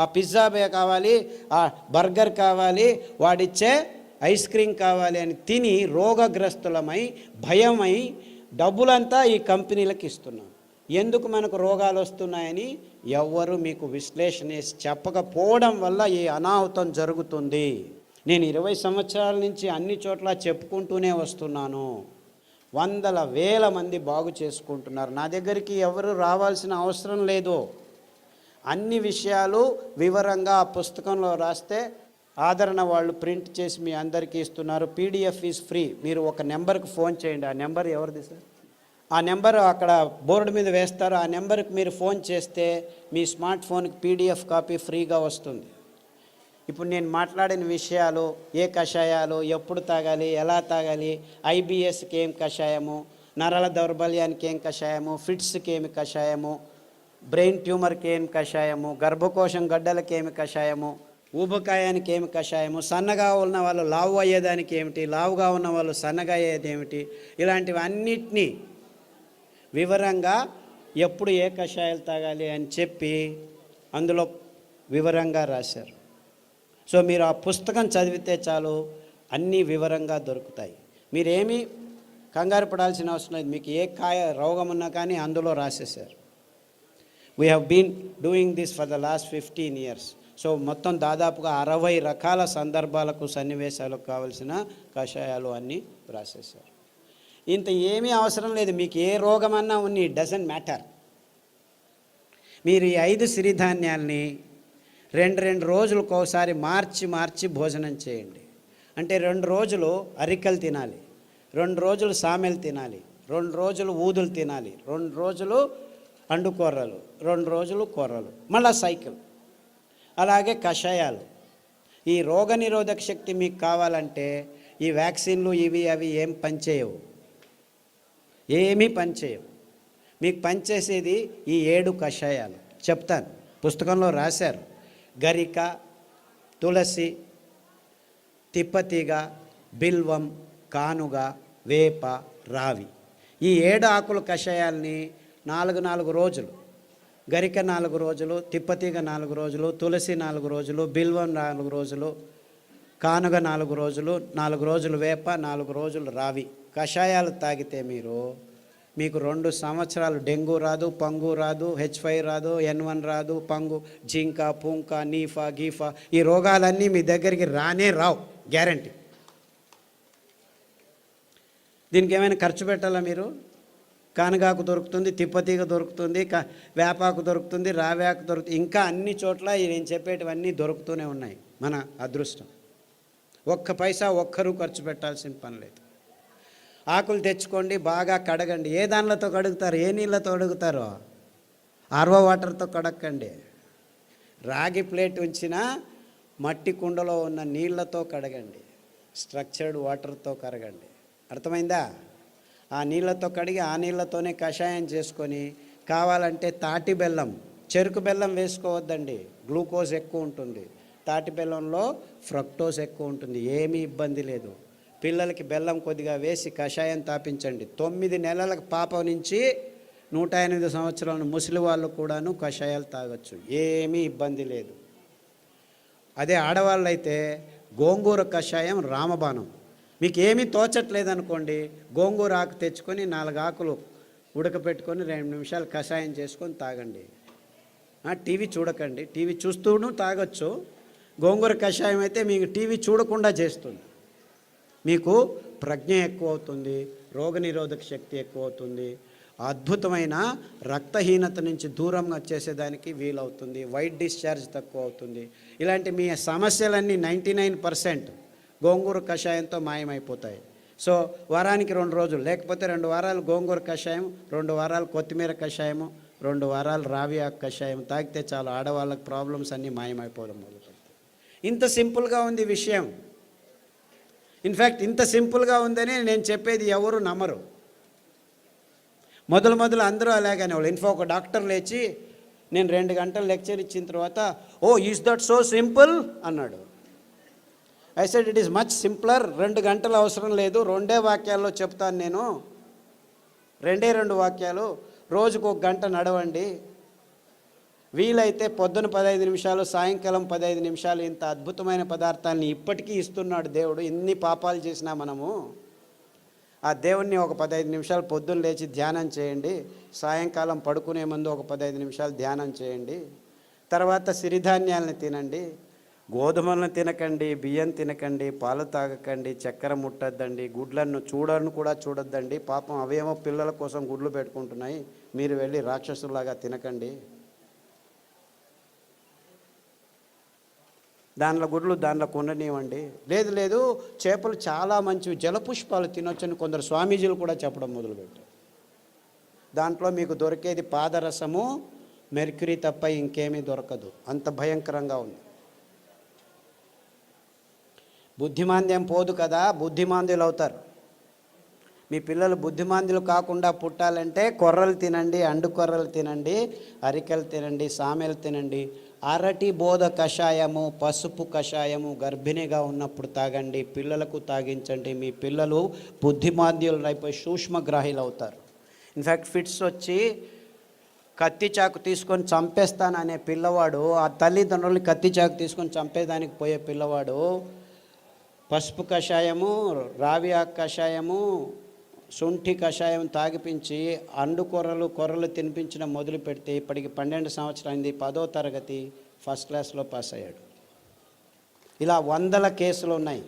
ఆ పిజ్జా కావాలి, ఆ బర్గర్ కావాలి, వాడిచ్చే ఐస్ క్రీమ్ కావాలి అని తిని రోగగ్రస్తులమై భయమై డబ్బులంతా ఈ కంపెనీలకు ఇస్తున్నాం. ఎందుకు మనకు రోగాలు వస్తున్నాయని ఎవ్వరు మీకు విశ్లేషణ చెప్పకపోవడం వల్ల ఈ అనాహుతం జరుగుతుంది. నేను 20 సంవత్సరాల నుంచి అన్ని చోట్ల చెప్పుకుంటూనే వస్తున్నాను. వందల వేల మంది బాగు చేసుకుంటున్నారు. నా దగ్గరికి ఎవరు రావాల్సిన అవసరం లేదు. అన్ని విషయాలు వివరంగా ఆ పుస్తకంలో రాస్తే ఆదరణ వాళ్ళు ప్రింట్ చేసి మీ అందరికీ ఇస్తున్నారు. PDF is free. మీరు ఒక నెంబర్కి ఫోన్ చేయండి. ఆ నెంబర్ ఎవరిది సార్? ఆ నెంబర్ అక్కడ బోర్డు మీద వేస్తారు. ఆ నెంబర్కి మీరు ఫోన్ చేస్తే మీ స్మార్ట్ ఫోన్కి పీడిఎఫ్ కాపీ ఫ్రీగా వస్తుంది. ఇప్పుడు నేను మాట్లాడిన విషయాలు, ఏ కషాయాలు ఎప్పుడు తాగాలి, ఎలా తాగాలి, ఐబిఎస్కి ఏం కషాయము, నరాల దౌర్బల్యానికి ఏం కషాయము, ఫిట్స్కి ఏమి కషాయము, బ్రెయిన్ ట్యూమర్కి ఏమి కషాయము, గర్భకోశం గడ్డలకి ఏమి కషాయము, ఊబకాయానికి ఏమి కషాయము, సన్నగా ఉన్న వాళ్ళు లావు అయ్యేదానికి ఏమిటి, లావుగా ఉన్న వాళ్ళు సన్నగా అయ్యేది ఏమిటి, ఇలాంటివన్నిటినీ వివరంగా ఎప్పుడు ఏ కషాయాలు తాగాలి అని చెప్పి అందులో వివరంగా రాశారు. సో మీరు ఆ పుస్తకం చదివితే చాలు, అన్నీ వివరంగా దొరుకుతాయి. మీరేమీ కంగారు పడాల్సిన అవసరం లేదు. మీకు ఏ రోగం ఉన్నా కానీ అందులో రాసేశారు. We have been doing this for the last 15 years. So మొత్తం దాదాపుగా 60 రకాల సందర్భాలకు, సన్నివేశాలకు కావలసిన కషాయాలు అన్నీ రాసేశారు. ఇంత ఏమీ అవసరం లేదు. మీకు ఏ రోగమన్నా ఉన్ని, ఇట్ డజంట్ మ్యాటర్. మీరు ఈ 5 సిరిధాన్యాల్ని 2 రోజులకు ఒకసారి మార్చి భోజనం చేయండి. అంటే 2 రోజులు అరికలు తినాలి, 2 రోజులు సామెలు తినాలి, 2 రోజులు ఊదులు తినాలి, 2 రోజులు అండుకొర్రలు, 2 రోజులు కొర్రలు, మళ్ళా సైకిల్. అలాగే కషాయాలు. ఈ రోగనిరోధక శక్తి మీకు కావాలంటే ఈ వ్యాక్సిన్లు ఇవి అవి ఏం పనిచేయవు, ఏమీ పనిచేయవు. మీకు పనిచేసేది ఈ 7 కషాయాలు చెప్తాను, పుస్తకంలో రాశారు. గరిక, తులసి, తిప్పతీగ, బిల్వం, కానుగ, వేప, రావి. ఈ 7 ఆకుల కషాయాల్ని 4 రోజులు, గరిక 4 రోజులు, తిప్పతీగ 4 రోజులు, తులసి 4 రోజులు, బిల్వం 4 రోజులు, కానుగ 4 రోజులు, 4 రోజులు వేప, 4 రోజులు రావి కషాయాలు తాగితే మీకు 2 సంవత్సరాలు డెంగ్యూ రాదు, పంగు రాదు, H5 రాదు, N1 రాదు, పంగు, జింకా, పుంకా, నీఫా, గీఫా, ఈ రోగాలన్నీ మీ దగ్గరికి రానే రావు, గ్యారంటీ. దీనికి ఏమైనా ఖర్చు పెట్టాలా మీరు? కానగాకు దొరుకుతుంది, తిప్పతీగ దొరుకుతుంది, వేపాకు దొరుకుతుంది, రావేకు దొరుకుతుంది, ఇంకా అన్ని చోట్ల నేను చెప్పేటివన్నీ దొరుకుతూనే ఉన్నాయి. మన అదృష్టం. ఒక్క పైసా ఒక్కరూ ఖర్చు పెట్టాల్సిన పని లేదు. ఆకులు తెచ్చుకోండి, బాగా కడగండి. ఏ దానిలతో కడుగుతారు? ఏ నీళ్ళతో కడుగుతారో ఆర్వో వాటర్తో కడక్కండి. రాగి ప్లేట్ ఉంచిన మట్టి కుండలో ఉన్న నీళ్ళతో కడగండి, స్ట్రక్చర్డ్ వాటర్తో కడగండి. అర్థమైందా? ఆ నీళ్ళతో కడిగి ఆ నీళ్ళతోనే కషాయం చేసుకొని, కావాలంటే తాటి బెల్లం, చెరుకు బెల్లం వేసుకోవద్దండి, గ్లూకోజ్ ఎక్కువ ఉంటుంది. తాటి బెల్లంలో ఫ్రక్టోజ్ ఎక్కువ ఉంటుంది, ఏమీ ఇబ్బంది లేదు. పిల్లలకి బెల్లం కొద్దిగా వేసి కషాయం తాపించండి. 9 నెలల పాప నుంచి 108 సంవత్సరాల ముసలి వాళ్ళు కూడాను కషాయాలు తాగొచ్చు, ఏమీ ఇబ్బంది లేదు. అదే ఆడవాళ్ళు అయితే గోంగూర కషాయం రామబాణం. మీకు ఏమీ తోచట్లేదనుకోండి, గోంగూర ఆకు తెచ్చుకొని 4 ఆకులు ఉడకపెట్టుకొని 2 నిమిషాలు కషాయం చేసుకొని తాగండి. టీవీ చూడకండి, టీవీ చూస్తూను తాగొచ్చు. గోంగూర కషాయం అయితే మీకు టీవీ చూడకుండా చేస్తుంది. మీకు ప్రజ్ఞ ఎక్కువ అవుతుంది, రోగనిరోధక శక్తి ఎక్కువ అవుతుంది, అద్భుతమైన రక్తహీనత నుంచి దూరంగా చేసేదానికి వీలవుతుంది, వైట్ డిశ్చార్జ్ తక్కువ అవుతుంది. ఇలాంటి మీ సమస్యలన్నీ 99% గోంగూర కషాయంతో మాయమైపోతాయి. సో వారానికి 2 రోజులు, లేకపోతే 2 వారాలు గోంగూర కషాయం, 2 వారాలు కొత్తిమీర కషాయము, 2 వారాలు రావి ఆకు కషాయం తాగితే చాలు, ఆడవాళ్ళకి ప్రాబ్లమ్స్ అన్నీ మాయమైపోవడం మొదలుపెడతాయి. ఇంత సింపుల్గా ఉంది విషయం. ఇన్ఫ్యాక్ట్ ఇంత సింపుల్గా ఉందని నేను చెప్పేది ఎవరు నమ్మరు. మొదలు అందరూ అలాగనే వాళ్ళు. ఒక డాక్టర్ లేచి నేను 2 గంటలు లెక్చర్ ఇచ్చిన తర్వాత, ఓ ఈజ్ దట్ సో సింపుల్ అన్నాడు. I said it is much simpler. 2 గంటలు అవసరం లేదు, 2 వాక్యాల్లో చెప్తాను నేను. 2 వాక్యాలు. రోజుకు 1 గంట నడవండి, వీలైతే పొద్దున 15 నిమిషాలు, సాయంకాలం 15 నిమిషాలు ఇంత అద్భుతమైన పదార్థాలని ఇప్పటికీ ఇస్తున్నాడు దేవుడు. ఎన్ని పాపాలు చేసినా మనము ఆ దేవుణ్ణి ఒక 15 నిమిషాలు పొద్దున్న లేచి ధ్యానం చేయండి, సాయంకాలం పడుకునే ముందు ఒక 15 నిమిషాలు ధ్యానం చేయండి. తర్వాత సిరిధాన్యాలను తినండి, గోధుమలను తినకండి, బియ్యం తినకండి, పాలు తాగకండి, చక్కెర ముట్టద్దండి, గుడ్లను కూడా చూడొద్దండి. పాపం అవేమో పిల్లల కోసం గుడ్లు పెట్టుకుంటున్నాయి, మీరు వెళ్ళి రాక్షసులాగా తినకండి. దానిలో గుడ్లు దానిలో కొననివ్వండి. లేదు చేపలు చాలా మంచివి, జలపుష్పాలు తినొచ్చని కొందరు స్వామీజీలు కూడా చెప్పడం మొదలుపెట్టారు. దాంట్లో మీకు దొరికేది పాదరసము, మెర్క్యూరీ తప్ప ఇంకేమీ దొరకదు. అంత భయంకరంగా ఉంది. బుద్ధిమాంద్యం పోదు కదా, బుద్ధిమాంద్యులు అవుతారు. మీ పిల్లలు బుద్ధిమాంద్యులు కాకుండా పుట్టాలంటే కొర్రలు తినండి, అండు కొర్రలు తినండి, అరికెలు తినండి, సామెలు తినండి, అరటి బోధ కషాయము, పసుపు కషాయము గర్భిణిగా ఉన్నప్పుడు తాగండి, పిల్లలకు తాగించండి. మీ పిల్లలు బుద్ధిమాంద్యులు అయిపోయి సూక్ష్మగ్రాహీలు అవుతారు. ఇన్ఫ్యాక్ట్ ఫిట్స్ వచ్చి కత్తి చాకు తీసుకొని చంపేస్తాననే పిల్లవాడు, ఆ తల్లిదండ్రులు కత్తి చాకు తీసుకొని చంపేదానికి పోయే పిల్లవాడు పసుపు కషాయము, రావి ఆకు కషాయము, శుంఠి కషాయం తాగిపించి అండు కొర్రలు తినిపించడం మొదలు పెడితే ఇప్పటికి 12 సంవత్సరాలైంది, 10వ తరగతి ఫస్ట్ క్లాస్లో పాస్ అయ్యాడు. ఇలా 100 కేసులు ఉన్నాయి.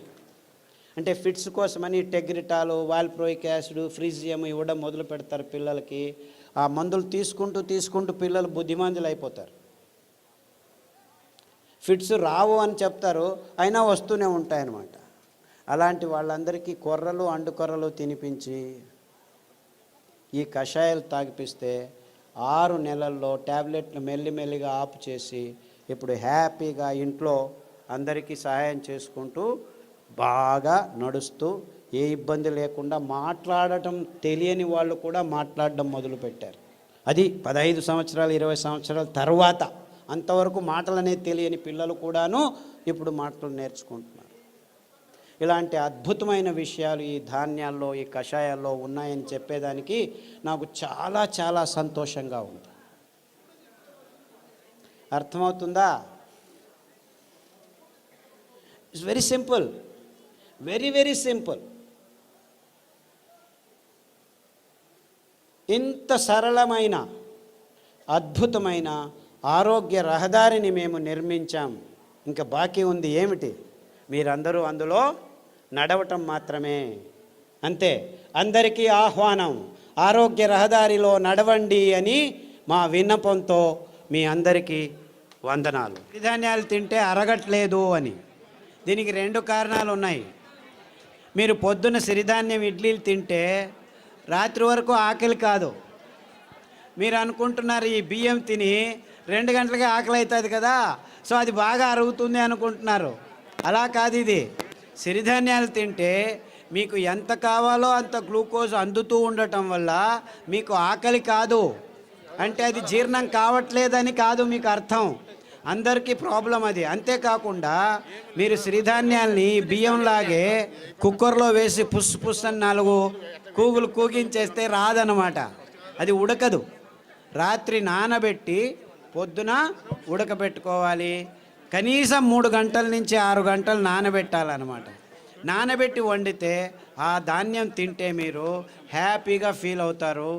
అంటే ఫిట్స్ కోసమని టెగ్రిటాలు, వాల్ప్రోయిక్ యాసిడ్, ఫ్రిజియం ఇవ్వడం మొదలు పెడతారు పిల్లలకి. ఆ మందులు తీసుకుంటూ పిల్లలు బుద్ధిమాంద్యులు అయిపోతారు. ఫిట్స్ రావు అని చెప్తారు, అయినా వస్తూనే ఉంటాయన్నమాట. అలాంటి వాళ్ళందరికీ కొర్రలు, అండు కొర్రలు తినిపించి ఈ కషాయాలు తాగిపిస్తే 6 నెలల్లో ట్యాబ్లెట్లు మెల్లిమెల్లిగా ఆపు చేసి ఇప్పుడు హ్యాపీగా ఇంట్లో అందరికీ సహాయం చేసుకుంటూ బాగా నడుస్తూ ఏ ఇబ్బంది లేకుండా మాట్లాడటం తెలియని వాళ్ళు కూడా మాట్లాడడం మొదలుపెట్టారు. అది 15 సంవత్సరాలు 20 సంవత్సరాల తర్వాత. అంతవరకు మాటలు అనేది తెలియని పిల్లలు కూడాను ఇప్పుడు మాటలు నేర్చుకుంటున్నారు. ఇలాంటి అద్భుతమైన విషయాలు ఈ ధాన్యాల్లో, ఈ కషాయాల్లో ఉన్నాయని చెప్పేదానికి నాకు చాలా చాలా సంతోషంగా ఉంది. అర్థమవుతుందా? It's very simple, very simple. ఇంత సరళమైన అద్భుతమైన ఆరోగ్య రహదారిని మేము నిర్మించాం. ఇంకా బాకీ ఉంది ఏమిటి? మీరందరూ అందులో నడవటం మాత్రమే. అంతే. అందరికీ ఆహ్వానం, ఆరోగ్య రహదారిలో నడవండి అని మా విన్నపంతో మీ అందరికీ వందనాలు. సిరిధాన్యాలు తింటే అరగట్లేదు అని దీనికి 2 కారణాలు ఉన్నాయి. మీరు పొద్దున్న సిరిధాన్యం ఇడ్లీలు తింటే రాత్రి వరకు ఆకలి కాదు. మీరు అనుకుంటున్నారు ఈ బియ్యం తిని 2 గంటలకే ఆకలి అవుతుంది కదా, సో అది బాగా అరుగుతుంది అనుకుంటున్నారు. అలా కాదు. ఇది సిరిధాన్యాలు తింటే మీకు ఎంత కావాలో అంత గ్లూకోజ్ అందుతూ ఉండటం వల్ల మీకు ఆకలి కాదు. అంటే అది జీర్ణం కావట్లేదని కాదు మీకు అర్థం. అందరికీ ప్రాబ్లం అది. అంతేకాకుండా మీరు సిరిధాన్యాల్ని బియ్యంలాగే కుక్కర్లో వేసి పుస్ అని 4 కూగులు కూగించేస్తే రాదనమాట. అది ఉడకదు. రాత్రి నానబెట్టి పొద్దున ఉడకబెట్టుకోవాలి. కనీసం 3 గంటల నుంచి 6 గంటలు నానబెట్టాలన్నమాట. నానబెట్టి వండితే ఆ ధాన్యం తింటే మీరు హ్యాపీగా ఫీల్ అవుతారు,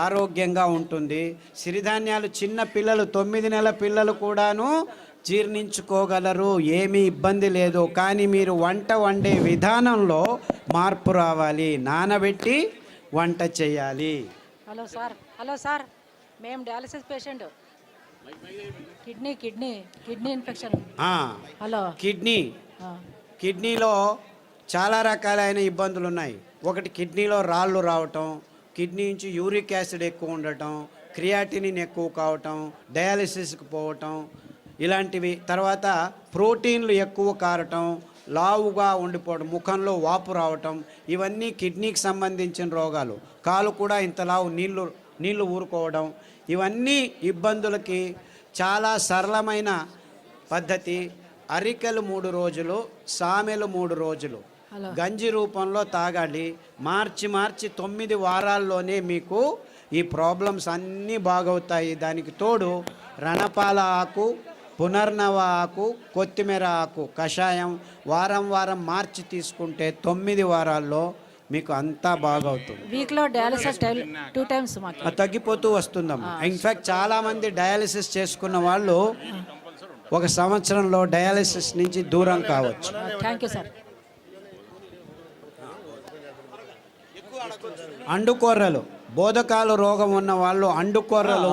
ఆరోగ్యంగా ఉంటుంది. సిరిధాన్యాలు చిన్న పిల్లలు, 9 నెలల పిల్లలు కూడాను జీర్ణించుకోగలరు, ఏమీ ఇబ్బంది లేదు. కానీ మీరు వంట వండే విధానంలో మార్పు రావాలి. నానబెట్టి వంట చేయాలి. హలో సార్, మేము dialysis patient. Kidney infection. Hello, కిడ్నీలో చాలా రకాలైన ఇబ్బందులు ఉన్నాయి. ఒకటి, కిడ్నీలో రాళ్ళు రావటం, కిడ్నీ నుంచి యూరిక్ యాసిడ్ ఎక్కువ ఉండటం, క్రియాటినిన్ ఎక్కువ కావటం, డయాలసిస్కి పోవటం ఇలాంటివి. తర్వాత ప్రోటీన్లు ఎక్కువ కారటం, లావుగా ఉండిపోవడం, ముఖంలో వాపు రావటం, ఇవన్నీ కిడ్నీకి సంబంధించిన రోగాలు. కాలు కూడా ఇంత లావు నీళ్లు ఊరుకోవడం, ఇవన్నీ ఇబ్బందులకి చాలా సరళమైన పద్ధతి. అరికెలు 3 రోజులు, సామెలు 3 రోజులు గంజి రూపంలో తాగాలి. మార్చి 9 వారాల్లోనే మీకు ఈ ప్రాబ్లమ్స్ అన్నీ బాగవుతాయి. దానికి తోడు రణపాల ఆకు, పునర్నవ ఆకు, కొత్తిమీర ఆకు కషాయం వారం వారం మార్చి తీసుకుంటే 9 వారాల్లో మీకు అంతా బాగవుతుంది. వీక్లో డయాలసిస్ 2 టైమ్స్ మాకు. అది తగ్గిపోతూ వస్తుందమ్మా. ఇన్ఫ్యాక్ట్ చాలామంది డయాలసిస్ చేసుకున్న వాళ్ళు 1 సంవత్సరంలో డయాలసిస్ నుంచి దూరం కావచ్చు. Thank you sir. అండుకొర్రలు, బోధకాలు రోగం ఉన్న వాళ్ళు అండుకొర్రలు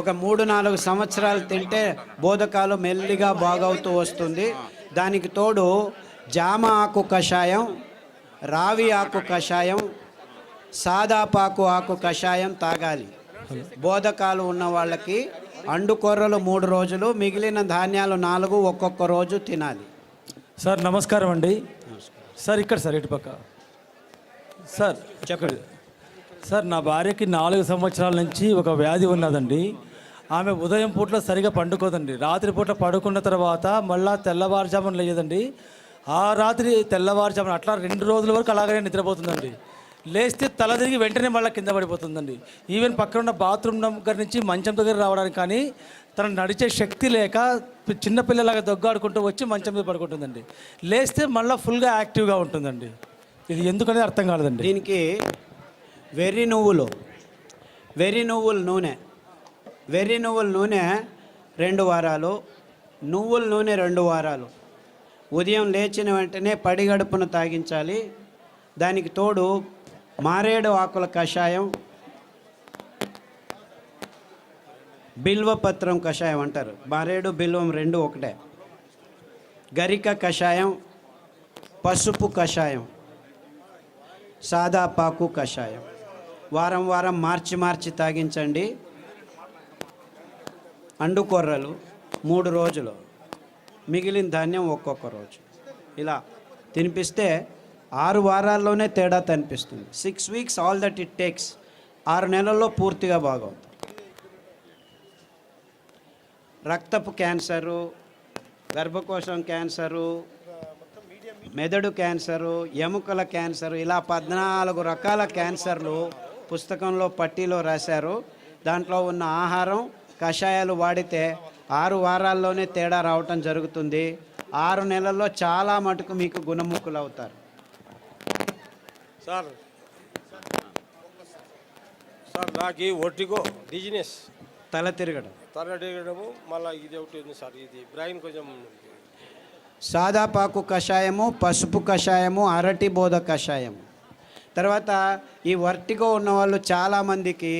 ఒక 3-4 సంవత్సరాలు తింటే బోధకాలు మెల్లిగా బాగవుతూ వస్తుంది. దానికి తోడు జామ ఆకు కషాయం, రావి ఆకు కషాయం, సాదాపాకు ఆకు కషాయం తాగాలి. బోధకాలు ఉన్న వాళ్ళకి అండుకొర్రలు 3 రోజులు, మిగిలిన ధాన్యాలు 4 ఒక్కొక్క రోజు తినాలి. సార్ నమస్కారం అండి. సార్ ఇక్కడ సార్ ఇటుపక్క సార్ చెప్పండి సార్. నా భార్యకి 4 సంవత్సరాల నుంచి ఒక వ్యాధి ఉన్నదండి. ఆమె ఉదయం పూట సరిగా పండుకోదండి. రాత్రి పూట పడుకున్న తర్వాత మళ్ళా తెల్లవారుజామున లేదండి. ఆ రాత్రి తెల్లవారుజామున అట్లా 2 రోజుల వరకు అలాగనే నిద్రపోతుందండి. లేస్తే తల తిరిగి వెంటనే మళ్ళీ కింద పడిపోతుందండి. ఈవెన్ పక్కన ఉన్న బాత్రూమ్ దగ్గర నుంచి మంచం దగ్గర రావడానికి కానీ తన నడిచే శక్తి లేక చిన్నపిల్లలాగా దొగ్గాడుకుంటూ వచ్చి మంచం మీద పడుకుంటుందండి. లేస్తే మళ్ళీ ఫుల్గా యాక్టివ్గా ఉంటుందండి. ఇది ఎందుకనేది అర్థం కాలేదండి. దీనికి వెర్రి నువ్వుల నూనె 2 వారాలు, నువ్వుల నూనె 2 వారాలు, ఉదయం లేచిన వెంటనే పడిగడుపున తాగించాలి. దానికి తోడు మారేడు ఆకుల కషాయం, బిల్వపత్రం కషాయం అంటారు. మారేడు బిల్వం 2 ఒకటే. గరిక కషాయం, పసుపు కషాయం, సాదాపాకు కషాయం వారం వారం మార్చి తాగించండి. అండుకొర్రలు 3 రోజులు, మిగిలిన ధాన్యం ఒక్కొక్క రోజు. ఇలా తినిపిస్తే 6 వారాల్లోనే తేడా కనిపిస్తుంది. 6 weeks all that it takes. 6 నెలల్లో పూర్తిగా బాగవుతుంది. రక్తపు క్యాన్సరు, గర్భకోశం క్యాన్సరు, మెదడు క్యాన్సరు, ఎముకల క్యాన్సరు, ఇలా 14 రకాల క్యాన్సర్లు పుస్తకంలో పట్టీలో రాశారు. దాంట్లో ఉన్న ఆహారం కషాయాలు వాడితే 6 వారాల్లోనే తేడా రావటం జరుగుతుంది. 6 నెలల్లో చాలా మటుకు మీకు గుణముఖులు అవుతారు. సార్ నాకు ఒట్టిగో డిజినెస్, తల తిరగడం, మళ్ళీ ఇది ఒకటి ఉంది సార్. ఇది బ్రెయిన్ కొంచెం. సాదాపాకు కషాయము, పసుపు కషాయము, అరటి బోధ కషాయము. తర్వాత ఈ వర్టిగో ఉన్నవాళ్ళు చాలామందికి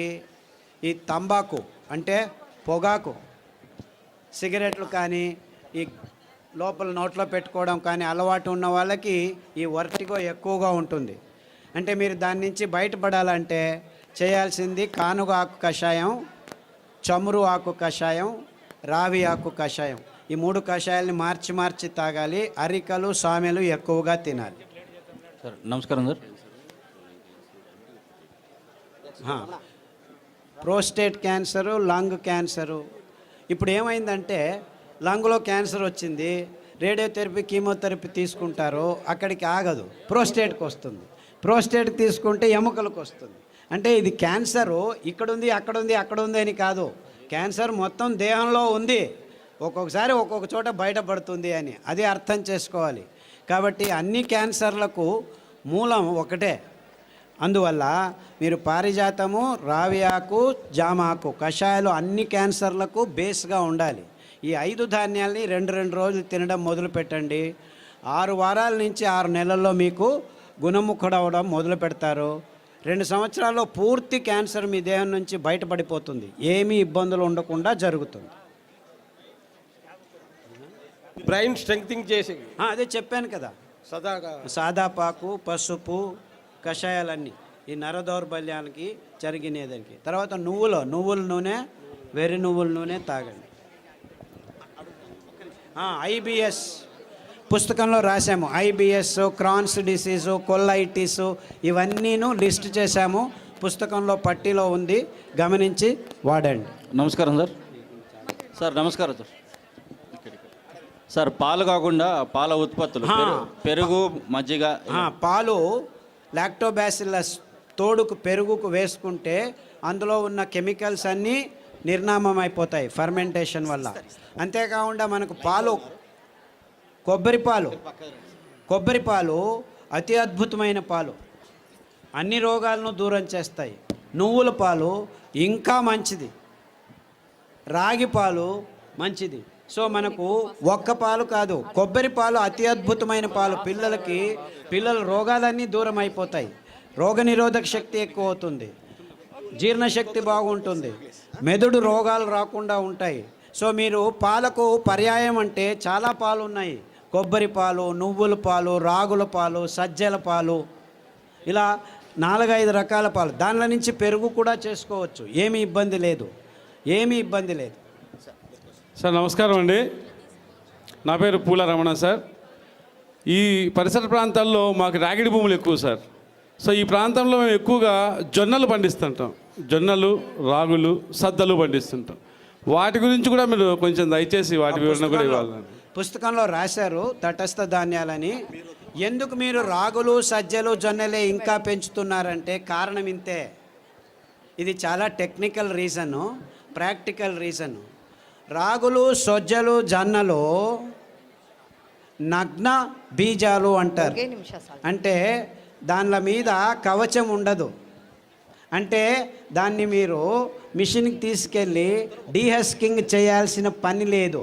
ఈ తంబాకు అంటే పొగాకు, సిగరెట్లు కానీ ఈ లోపల నోట్లో పెట్టుకోవడం కానీ అలవాటు ఉన్న వాళ్ళకి ఈ వర్టిగో ఎక్కువగా ఉంటుంది. అంటే మీరు దాని నుంచి బయటపడాలంటే చేయాల్సింది కానుగ ఆకు కషాయం, చమురు ఆకు కషాయం, రావి ఆకు కషాయం. ఈ 3 కషాయాలని మార్చి తాగాలి. అరికలు, సామెలు ఎక్కువగా తినాలి. సార్ నమస్కారం sir. Prostate cancer, lung cancer. ఇప్పుడు ఏమైందంటే లంగ్లో క్యాన్సర్ వచ్చింది, రేడియోథెరపీ, కీమోథెరపీ తీసుకుంటారు, అక్కడికి ఆగదు, ప్రోస్టేట్కి వస్తుంది. ప్రోస్టేట్కి తీసుకుంటే ఎముకలకు వస్తుంది. అంటే ఇది క్యాన్సరు ఇక్కడుంది, అక్కడుంది అని కాదు. క్యాన్సర్ మొత్తం దేహంలో ఉంది, ఒక్కొక్కసారి ఒక్కొక్క చోట బయటపడుతుంది అని అది అర్థం చేసుకోవాలి. కాబట్టి అన్ని క్యాన్సర్లకు మూలం ఒకటే. అందువల్ల మీరు పారిజాతము, రావి ఆకు, జామాకు కషాయాలు అన్ని క్యాన్సర్లకు బేస్గా ఉండాలి. ఈ 5 ధాన్యాల్ని 2 రోజులు తినడం మొదలు పెట్టండి. 6 వారాల నుంచి 6 నెలల్లో మీకు గుణముఖుడవడం మొదలు పెడతారు. 2 సంవత్సరాల్లో పూర్తి క్యాన్సర్ మీ దేహం నుంచి బయటపడిపోతుంది. ఏమీ ఇబ్బందులు ఉండకుండా జరుగుతుంది. బ్రెయిన్ స్ట్రెంగ్తింగ్ చేసి అదే చెప్పాను కదా, సాదాపాకు, పసుపు కషాయాలన్నీ ఈ నర దౌర్బల్యానికి జరిగినదానికి. తర్వాత నువ్వుల నూనె, వెర్రి నువ్వుల నూనె తాగండి. ఐబిఎస్ పుస్తకంలో రాసాము. ఐబిఎస్, క్రాన్స్ డిసీజు, కొల్లైటిస్ ఇవన్నీను లిస్ట్ చేశాము. పుస్తకంలో పట్టీలో ఉంది, గమనించి వాడండి. నమస్కారం సార్. సార్ నమస్కారం సార్. సార్ పాలు కాకుండా పాల ఉత్పత్తులు, పెరుగు, మజ్జిగ. పాలు లాక్టోబాసిల్లస్ తోడుకు పెరుగుకు వేసుకుంటే అందులో ఉన్న కెమికల్స్ అన్నీ నిర్నామం అయిపోతాయి ఫర్మెంటేషన్ వల్ల. అంతేకాకుండా మనకు పాలు, కొబ్బరి పాలు అతి అద్భుతమైన పాలు, అన్ని రోగాలను దూరం చేస్తాయి. నువ్వుల పాలు ఇంకా మంచిది, రాగి పాలు మంచిది. సో మనకు ఒక్క పాలు కాదు, కొబ్బరి పాలు అతి అద్భుతమైన పాలు. పిల్లల రోగాలన్నీ దూరం అయిపోతాయి, రోగనిరోధక శక్తి ఎక్కువ అవుతుంది, జీర్ణశక్తి బాగుంటుంది, మెదడు రోగాలు రాకుండా ఉంటాయి. సో మీరు పాలకు పర్యాయం అంటే చాలా పాలు ఉన్నాయి. కొబ్బరి పాలు, నువ్వుల పాలు, రాగుల పాలు, సజ్జల పాలు, ఇలా 4-5 రకాల పాలు. దానిలో నుంచి పెరుగు కూడా చేసుకోవచ్చు, ఏమీ ఇబ్బంది లేదు. సార్ నమస్కారం అండి, నా పేరు పూల రమణ సార్. ఈ పరిసర ప్రాంతాల్లో మాకు రాగిడి భూములు ఎక్కువ సార్. సో ఈ ప్రాంతంలో మేము ఎక్కువగా జొన్నలు పండిస్తుంటాం, జొన్నలు, రాగులు, సద్దలు పండిస్తుంటాం. వాటి గురించి కూడా మీరు కొంచెం దయచేసి వాటి వివరణ కూడా ఇవ్వాలండి. పుస్తకంలో రాశారు తటస్థ ధాన్యాలని. ఎందుకు మీరు రాగులు, సజ్జలు, జొన్నలే ఇంకా పెంచుతున్నారంటే కారణం ఇంతే. ఇది చాలా టెక్నికల్ రీజను, ప్రాక్టికల్ రీజను. రాగులు, సజ్జలు, జొన్నలు నగ్న బీజాలు అంటారు. అంటే దానిల మీద కవచం ఉండదు. అంటే దాన్ని మీరు మిషన్కి తీసుకెళ్ళి డీహస్కింగ్ చేయాల్సిన పని లేదు.